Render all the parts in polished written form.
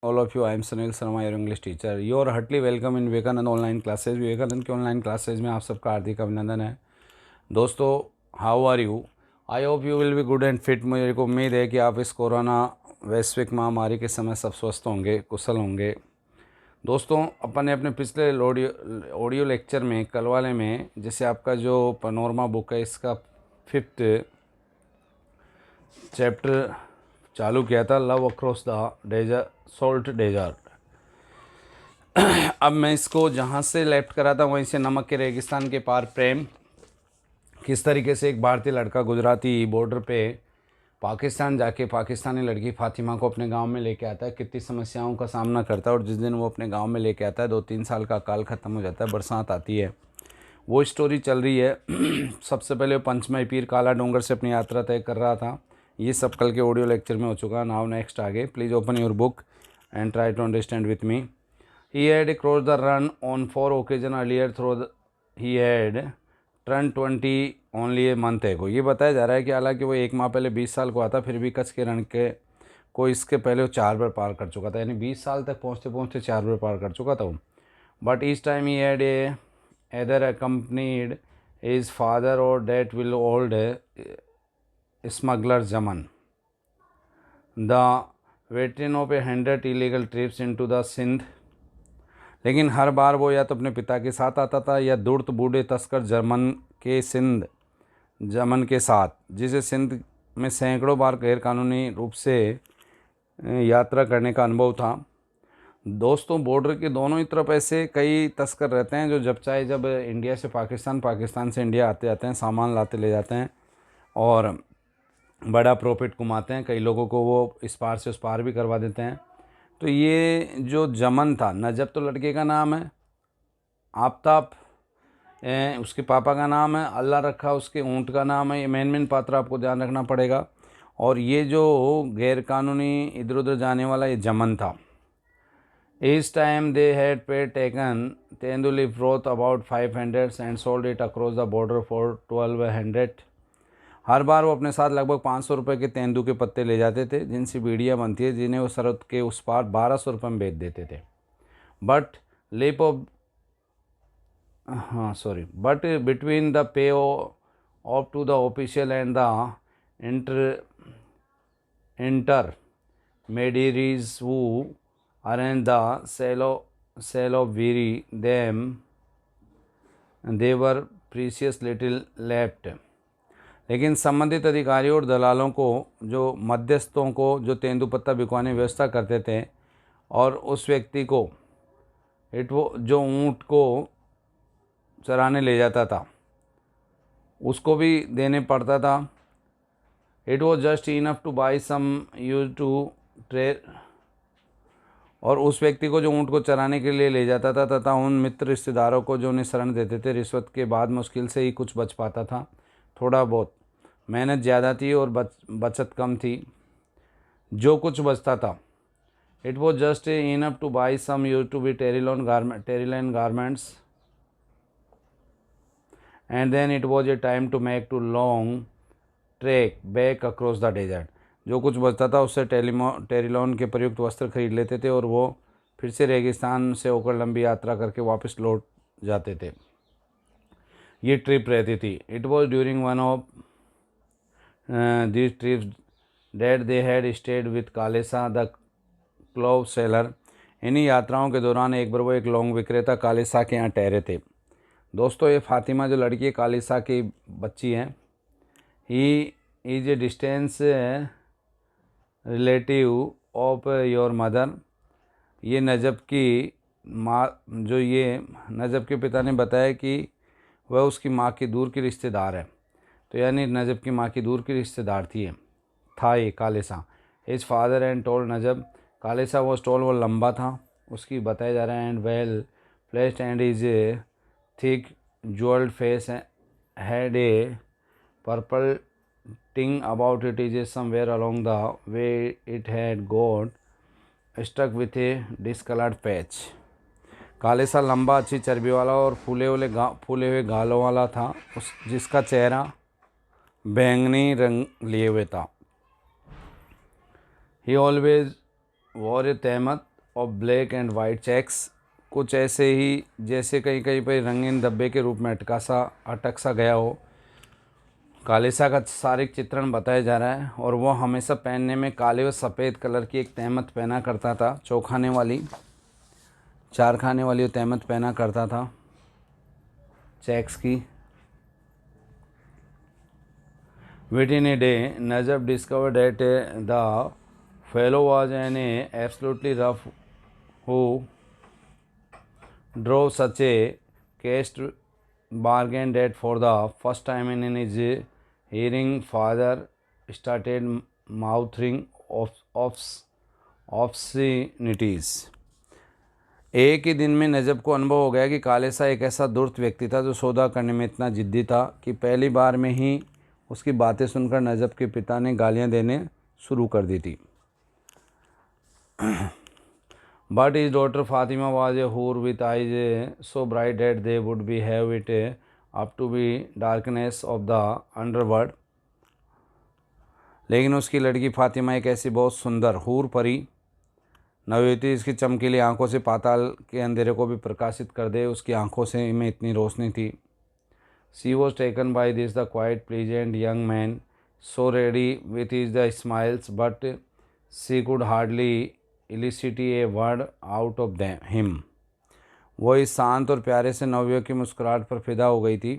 All of you, I am Sunil Sharma, your English teacher. You are heartily welcome in Vivekanand online classes. Vivekanand के online classes में आप सबका हार्दिक अभिनंदन है। दोस्तों, how are you? I hope you will be good and fit. मुझे को उम्मीद है कि आप इस कोरोना वैश्विक महामारी के समय सब स्वस्थ होंगे, कुशल होंगे। दोस्तों, अपन ने अपने पिछले ऑडियो लेक्चर में, कल वाले में, जैसे आपका जो पनोरमा बुक है इसका 5th चैप्टर चालू किया था, love across the desert, salt desert. अब मैं इसको जहाँ से लेफ्ट करा था वहीं से नमक के रेगिस्तान के पार प्रेम, किस तरीके से एक भारतीय लड़का गुजराती बॉर्डर पे पाकिस्तान जाके पाकिस्तानी लड़की फातिमा को अपने गांव में लेके आता है, कितनी समस्याओं का सामना करता है। और जिस दिन वो अपने गांव में लेके आता है 2-3 साल का काल ख़त्म हो जाता है, बरसात आती है, वो स्टोरी चल रही है। सबसे पहले वो पंचमई पीर काला डोंगर से अपनी यात्रा तय कर रहा था। ये सब कल के ऑडियो लेक्चर में हो चुका। नाउ नेक्स्ट आगे, please open your book and try to understand with me. He had crossed the run on 4 occasions earlier he had turned 20 only a month ago। ये बताया जा रहा है कि हालांकि वो 1 माह पहले 20 साल को आता, फिर भी कच्छ के रण के को इसके पहले वो 4 बार पार कर चुका था, यानी 20 साल तक पहुँचते पहुँचते 4 बार पार कर चुका था वो। But each time he had either accompanied his father or that will old smuggler Jaman, the veteran of 100 illegal trips into the Sindh। लेकिन हर बार वो या तो अपने पिता के साथ आता था या धूर्त बूढ़े तस्कर जमन के साथ, जिसे सिंध में सैकड़ों बार गैरकानूनी रूप से यात्रा करने का अनुभव था। दोस्तों, बॉर्डर के दोनों ही तरफ ऐसे कई तस्कर रहते हैं जो जब इंडिया से पाकिस्तान, पाकिस्तान से इंडिया आते जाते हैं, सामान लाते ले जाते हैं और बड़ा प्रॉफिट कमाते हैं। कई लोगों को वो इस पार से उस पार भी करवा देते हैं। तो ये जो जमन था, नजब तो लड़के का नाम है, आफ्ताब उसके पापा का नाम है, अल्लाह रखा उसके ऊँट का नाम है। ये मेन पात्र आपको ध्यान रखना पड़ेगा। और ये जो गैर कानूनी इधर उधर जाने वाला ये जमन था। इस time they had paid taken तेंदुली froth about 500 and sold it across the border for 1200। हर बार वो अपने साथ लगभग 500 रुपये के तेंदू के पत्ते ले जाते थे, जिनसे बीड़ियाँ बनती है, जिन्हें वो सरहद के उस पार 1200 रुपये में बेच देते थे। But between the pay off to the official and the intermediaries who arrange the sale of weary them, they were precious little left। लेकिन संबंधित अधिकारियों और दलालों को, जो मध्यस्थों को, जो तेंदुपत्ता बिकवाने की व्यवस्था करते थे, और उस व्यक्ति को वो जो ऊँट को चराने ले जाता था, उसको भी देने पड़ता था। It was just enough to buy some use to trade. और उस व्यक्ति को जो ऊँट को चराने के लिए ले जाता था तथा उन मित्र रिश्तेदारों को जो उन्हें शरण देते थे, रिश्वत के बाद मुश्किल से ही कुछ बच पाता था। थोड़ा बहुत मेहनत ज़्यादा थी और बचत कम थी। जो कुछ बचता था, it was just enough to buy some use to be terylene garments and then it was a time to make to long trek back across the desert. जो कुछ बचता था उससे टेरिलॉन के प्रयुक्त वस्त्र खरीद लेते थे और वो फिर से रेगिस्तान से होकर लंबी यात्रा करके वापस लौट जाते थे। ये ट्रिप रहती थी। It was during one of these trips that they had stayed with Kalesa the clove seller. इन्हीं यात्राओं के दौरान एक बार वो एक लौंग विक्रेता कालेसा के यहाँ ठहरे थे। दोस्तों, ये फातिमा जो लड़की है, कालेसा की बच्ची है। He is a distance relative of your mother. ये नजब की माँ, जो ये नजब के पिता ने बताया कि वह उसकी माँ की दूर की रिश्तेदार है। तो यानी नजब की माँ की दूर की रिश्तेदार था ये कालेसा। हिज फादर एंड टोल नजब, कालेसा वो टोल, वो लंबा था, उसकी बताया जा रहा है, and well placed and is a thick jowled face had a purple tinge about it is somewhere along the way it had got stuck with a discoloured patch. Kalesa लंबा, अच्छी चर्बी वाला और फूले हुए गालों वाला था, जिसका चेहरा बैंगनी रंग लिए हुए था। ही ऑलवेज वॉर ए तहमत और ब्लैक एंड वाइट चेक्स, कुछ ऐसे ही जैसे कहीं कहीं पर रंगीन धब्बे के रूप में अटक सा गया हो। काले सा का शारीरिक चित्रण बताया जा रहा है और वो हमेशा पहनने में काले और सफ़ेद कलर की एक तहमत पहना करता था, चौखाने वाली, चार खाने वाली वो तहमत पहना करता था चेक्स की। Within a day, Najab discovered that the fellow was an absolutely rough who drove such a cast bargain that for the first time in his hearing, father started mouthing obscenities. एक ही दिन में नजब को अनुभव हो गया कि काले सा एक ऐसा दुर्त व्यक्ति था जो सौदा करने में इतना जिद्दी था कि पहली बार में ही उसकी बातें सुनकर नजब के पिता ने गालियां देने शुरू कर दी थी। But his daughter Fatima was a houri with eyes so bright that they would be have it up to be darkness of the underworld. लेकिन उसकी लड़की फातिमा एक ऐसी बहुत सुंदर हूर परी नवयुवती, इसकी चमकीली आंखों से पाताल के अंधेरे को भी प्रकाशित कर दे, उसकी आंखों से में इतनी रोशनी थी। She was taken by this the quiet, pleasant young man, so ready with his the smiles, but she could hardly elicit a word out of him. वो इस शांत और प्यारे से नवयुवक की मुस्कुराहट पर फिदा हो गई थी,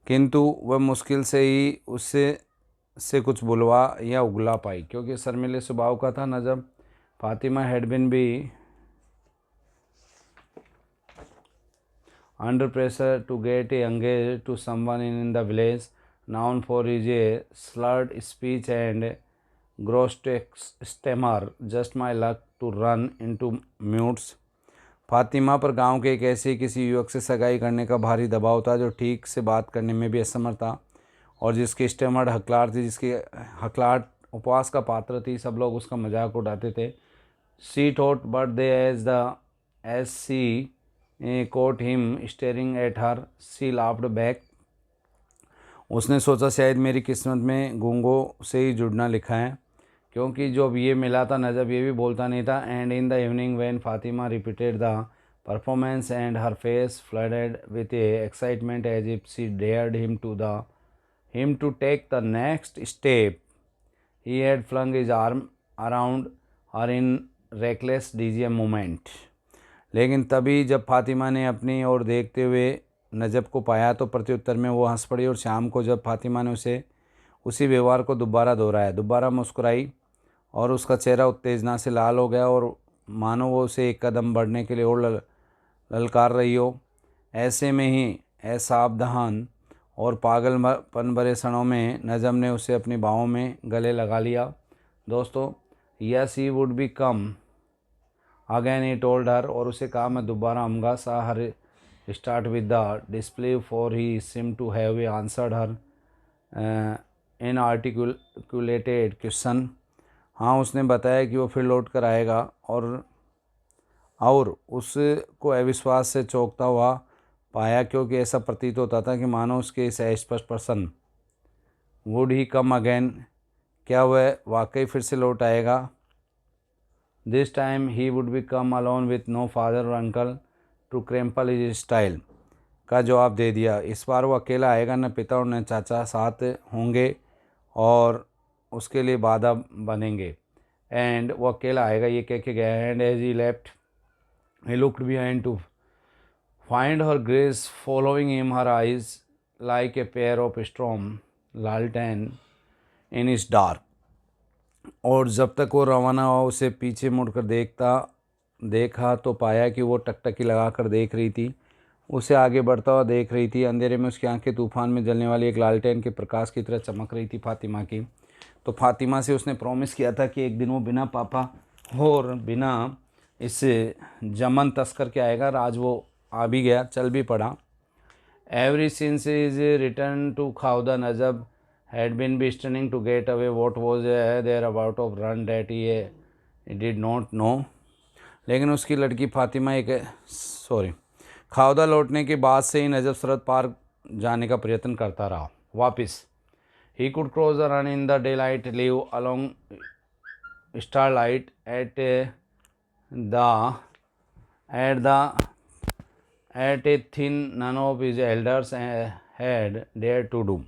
किंतु वह मुश्किल से ही उससे कुछ बुलवा या उगला पाई, क्योंकि शर्मीले स्वभाव का था Najab. Fatima had been be under pressure to get engaged to someone in the village, known for his slurred speech and grotesque stammer. Just my luck to run into mutes. Fatima पर गांव के एक ऐसे किसी युवक से सगाई करने का भारी दबाव था जो ठीक से बात करने में भी असमर्थ था और जिसकी स्टेमर्ड हकलाहट थी, जिसकी हकलाहट उपवास का पात्र थी। सब लोग उसका मजाक उड़ाते थे। She thought but they as she caught him staring at her, she laughed back. उसने सोचा शायद मेरी किस्मत में गूंगों से ही जुड़ना लिखा है, क्योंकि जो अब ये मिला था नजब ये भी बोलता नहीं था। And in the evening when Fatima repeated the performance and her face flooded with excitement as if she dared him to take the next step, he had flung his arm around her in reckless dizzy moment. लेकिन तभी जब फातिमा ने अपनी ओर देखते हुए नजब को पाया तो प्रत्युत्तर में वो हंस पड़ी और शाम को जब फातिमा ने उसी व्यवहार को दोबारा मुस्कुराई और उसका चेहरा उत्तेजना से लाल हो गया और मानो वो उसे एक कदम बढ़ने के लिए और ललकार रही हो। ऐसे में ही असावधान और पागलपन भरे क्षणों में नजम ने उसे अपनी बाहों में गले लगा लिया। दोस्तों, yes he would be come again he told her, और उसे कहा मैं दोबारा आऊँगा। Saw her start with the display for he seem to have a answered her in articulated question. हाँ, उसने बताया कि वो फिर लौट कर आएगा और उसको अविश्वास से चौंकता हुआ पाया, क्योंकि ऐसा प्रतीत होता था कि मानो उसके इस अस्पष्ट प्रश्न वुड ही कम अगैन, क्या वह वाकई फिर से लौट आएगा। This time he would be come alone with no father or uncle to cramp his style का जवाब दे दिया। इस बार वो अकेला आएगा, न पिता और न चाचा साथ होंगे और उसके लिए बाधा बनेंगे। एंड वो अकेला आएगा ये कह के गया। And as he left he looked behind to find her gaze following him, her eyes like a pair of storm लालटेन इन इज डार्क। और जब तक वो रवाना हुआ उसे पीछे मुड़कर देखा तो पाया कि वो टकटकी लगाकर देख रही थी, उसे आगे बढ़ता हुआ देख रही थी। अंधेरे में उसकी आंखें तूफान में जलने वाली एक लालटेन के प्रकाश की तरह चमक रही थी फातिमा की। तो फातिमा से उसने प्रॉमिस किया था कि एक दिन वो बिना पापा और बिना इस जमन तस्कर के आएगा। आज वो आ भी गया, चल भी पड़ा। Every since is return to Khauda, Najab had been straining to get away. What was there about of run that he did not know. लेकिन उसकी लड़की फातिमा खाउदा लौटने के बाद से ही नजब सरहद पार जाने का प्रयत्न करता रहा वापस। He could cross the run in the daylight, live along starlight the at a thin none of his elders had dared to do.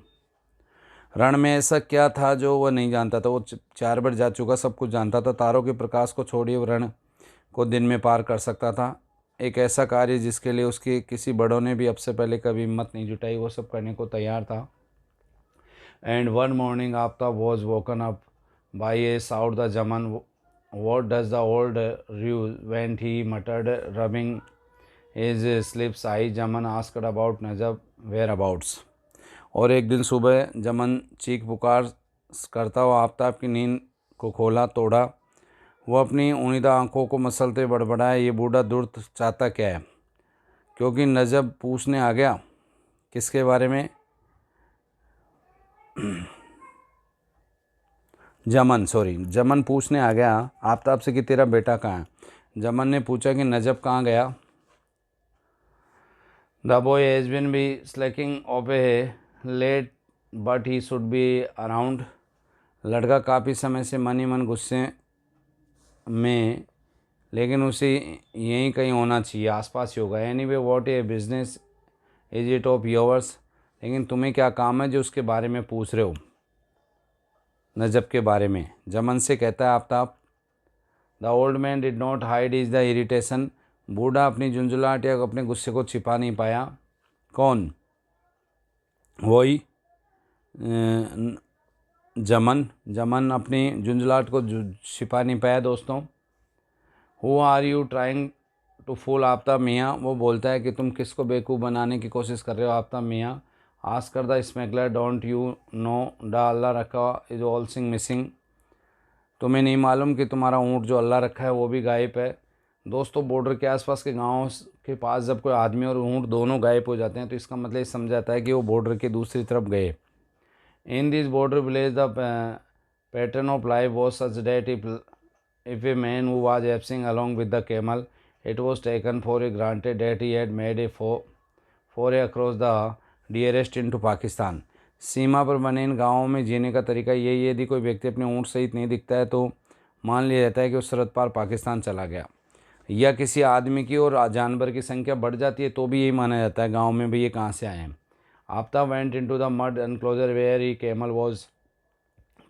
रण में ऐसा क्या था जो वह नहीं जानता था। वो 4 बार जा चुका, सब कुछ जानता था। तारों के प्रकाश को छोड़िए वो रण को दिन में पार कर सकता था। एक ऐसा कार्य जिसके लिए उसके किसी बड़ों ने भी अब से पहले कभी हिम्मत नहीं जुटाई, वो सब करने को तैयार था। And one morning Aftab was woken up by a shout the Jaman what does the old ruse went he muttered rubbing his slips I Jaman asked about Najab whereabouts. और एक दिन सुबह जमन चीख पुकार करता हुआ आफ्ताब की नींद को खोला तोड़ा। वह अपनी उनीदा आंखों को मसलते बड़बड़ाया, ये बूढ़ा दुर्त चाहता क्या है? क्योंकि नजब पूछने आ गया। किसके बारे में? जमन पूछने आ गया आफ्ताब से कि तेरा बेटा कहाँ है। जमन ने पूछा कि नजब कहाँ गया। The boy has been be slacking off a lot but he should be around. लड़का काफ़ी समय से मन ही मन गुस्से में, लेकिन उसे यहीं कहीं होना चाहिए, आसपास ही होगा। Anyway what A business is it of yours. लेकिन तुम्हें क्या काम है जो उसके बारे में पूछ रहे हो? नजब के बारे में। जमन से कहता है Aftab. The old man did not hide is the irritation. बूढ़ा अपनी झुंझुलाहट या अपने गुस्से को छिपा नहीं पाया। कौन? वही जमन अपनी झुंझुलाहट को छिपा नहीं पाया। दोस्तों, who are you trying to fool Aftab मियाँ। वो बोलता है कि तुम किसको बेवकूफ़ बनाने की कोशिश कर रहे हो आफ्ताब मियाँ। Asked the smuggler don't you know the Allah Rakha is all Singh missing. तुम्हें नहीं मालूम कि तुम्हारा ऊँट जो अल्लाह रखा है वो भी गायब है। दोस्तों, बॉर्डर के आसपास के गाँव के पास जब कोई आदमी और ऊँट दोनों गायब हो जाते हैं तो इसका मतलब ये समझाता है कि वो बॉर्डर के दूसरी तरफ गए। In this border village the pattern of life was such that if a man who was absent along with the camel, it was taken for granted that he had made a foray across the dearest into Pakistan. सीमा पर बने इन गाँवों में जीने का तरीका यही है, यदि कोई व्यक्ति अपने ऊँट सहित नहीं दिखता है तो मान लिया जाता है कि वो सरहद पार पाकिस्तान चला गया। या किसी आदमी की और जानवर की संख्या बढ़ जाती है तो भी यही माना जाता है गाँव में भी ये कहाँ से आए हैं। Aftab went into the mud enclosure where he camel was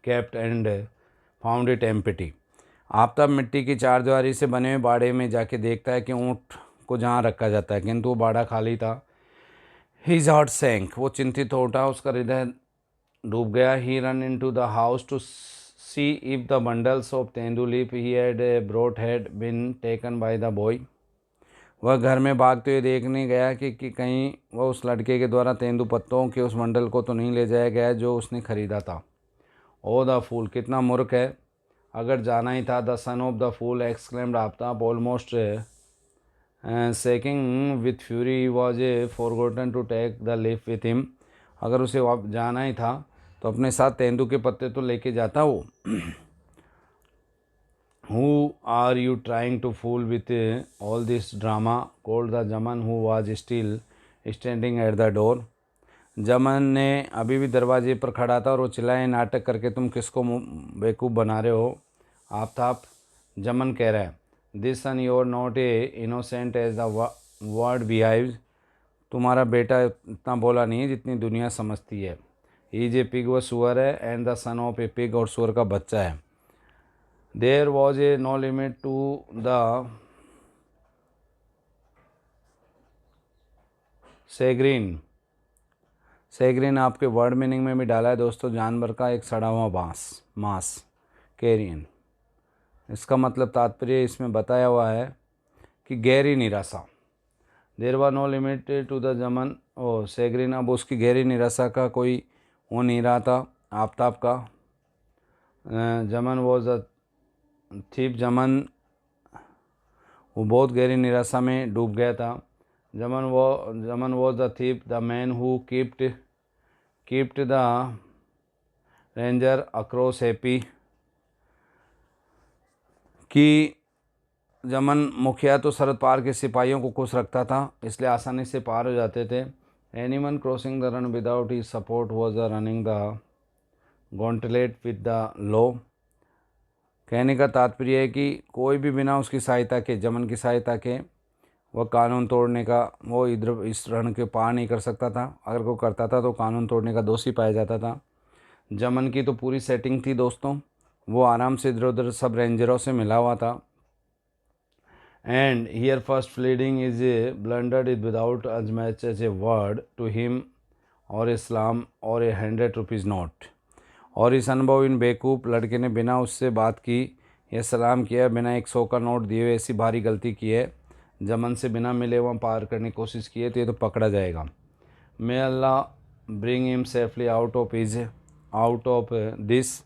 kept and found it empty. Aftab मिट्टी की चारदीवारी से बने हुए बाड़े में जाके देखता है कि ऊँट को जहाँ रखा जाता है, किंतु वो बाड़ा खाली था। His heart sank. वो चिंतित हो उठा, उसका हृदय डूब गया। He ran into the house to see if the bundles of tendu leaf he had brought had been taken by the boy. वह घर में भागते हुए देखने गया कि कहीं वह उस लड़के के द्वारा तेंदू पत्तों के उस बंडल को तो नहीं ले जाया गया जो उसने खरीदा था। ओ द फूल, कितना मूर्ख है, अगर जाना ही था। The son of the fool exclaimed Aftab almost seething with fury he was a forgotten to take the leaf with him. अगर उसे जाना ही था तो अपने साथ तेंदू के पत्ते तो लेके जाता वो। Who are you trying to fool with all this drama called the Jaman who was still standing at the door. Jaman ने अभी भी दरवाजे पर खड़ा था और वो चिल्लाए, नाटक करके तुम किसको बेवकूफ़ बना रहे हो आफ्ताब। जमन कह रहा है, this son you're not a innocent as the word behaves. तुम्हारा बेटा इतना बोला नहीं है जितनी दुनिया समझती है। इज ए पिग, वह सुअर है, and the son of a pig, और सुअर का बच्चा है। There was a no limit to the chagrin. Chagrin आपके वर्ड मीनिंग में भी डाला है दोस्तों, जानवर का एक सड़ा हुआ मांस, कैरियन। इसका मतलब तात्पर्य इसमें बताया हुआ है कि गहरी निराशा। There were no limit to the Jaman oh सेग्रीन। अब उसकी गहरी निराशा का कोई वो नहीं रहा था आफ्ताब का। जमन वॉज द थीप। जमन वो बहुत गहरी निराशा में डूब गया था। जमन was the thief, the man who kept the ranger across happy. कि जमन मुखिया तो सरहद पार के सिपाहियों को खुश रखता था, इसलिए आसानी से पार हो जाते थे। Anyone crossing the run without he support was the running the gauntlet with the low. कहने का तात्पर्य है कि कोई भी बिना उसकी सहायता के, जमन की सहायता के, वह कानून तोड़ने का, वो इधर इस रण के पार नहीं कर सकता था। अगर वो करता था तो कानून तोड़ने का दोषी पाया जाता था। जमन की तो पूरी सेटिंग थी दोस्तों, वो आराम से इधर उधर सब रेंजरों से मिला हुआ था। And here first fleeting is a blundered is without as much as a word to him और इस्लाम और ए 100 रुपीज़ नोट। और इस अनुभव इन बेवकूफ़ लड़के ने बिना उससे बात की या सलाम किया, बिना 100 का नोट दिए हुए ऐसी भारी गलती की है। जमन से बिना मिले वहाँ पार करने की कोशिश की है तो ये तो पकड़ा जाएगा। May Allah bring him safely out of this.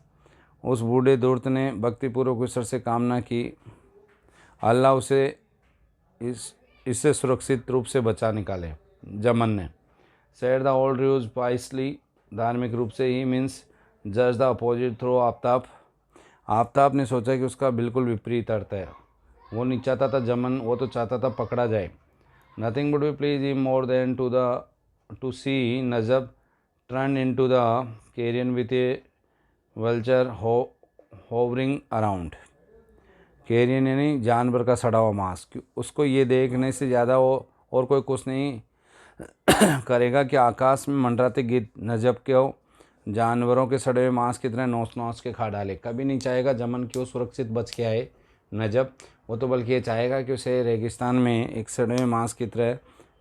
उस बूढ़े दूत ने भक्तिपूर्वक ईश्वर से कामना की, अल्लाह उसे इससे सुरक्षित रूप से बचा निकाले। जमन ने सेड द ओल्ड यूज पाइसली, धार्मिक रूप से ही मीन्स जज the opposite through Aftab. Aftab ने सोचा कि उसका बिल्कुल विपरीत अर्थ है। वो नहीं चाहता था जमन, वो तो चाहता था पकड़ा जाए। Nothing would be please him more than to see Najab turn into the carrion with a vulture hovering around. Carrion यानी जानवर का सड़ा हुआ मांस। उसको ये देखने से ज़्यादा वो और कोई कुछ नहीं करेगा कि आकाश में मंडराते गीत नजब क्यों जानवरों के सड़े हुए मांस की तरह नोच नोच के खा डाले। कभी नहीं चाहेगा जमन क्यों सुरक्षित बच के आए नजब, वो तो बल्कि ये चाहेगा कि उसे रेगिस्तान में एक सड़े हुए मांस की तरह,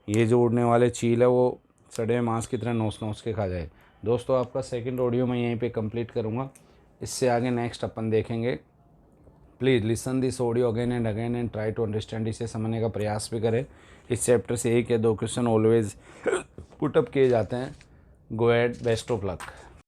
ये जो उड़ने वाले चील है वो सड़े हुए मांस की तरह नोच नोच के खा जाए। दोस्तों आपका सेकंड ऑडियो मैं यहीं पे कंप्लीट करूँगा। इससे आगे नेक्स्ट अपन देखेंगे। Please listen this audio again and try to understand. इसे समझने का प्रयास भी करें। इस चैप्टर से 1 या 2 क्वेश्चन ऑलवेज पुटअप किए जाते हैं। Go at, best of luck.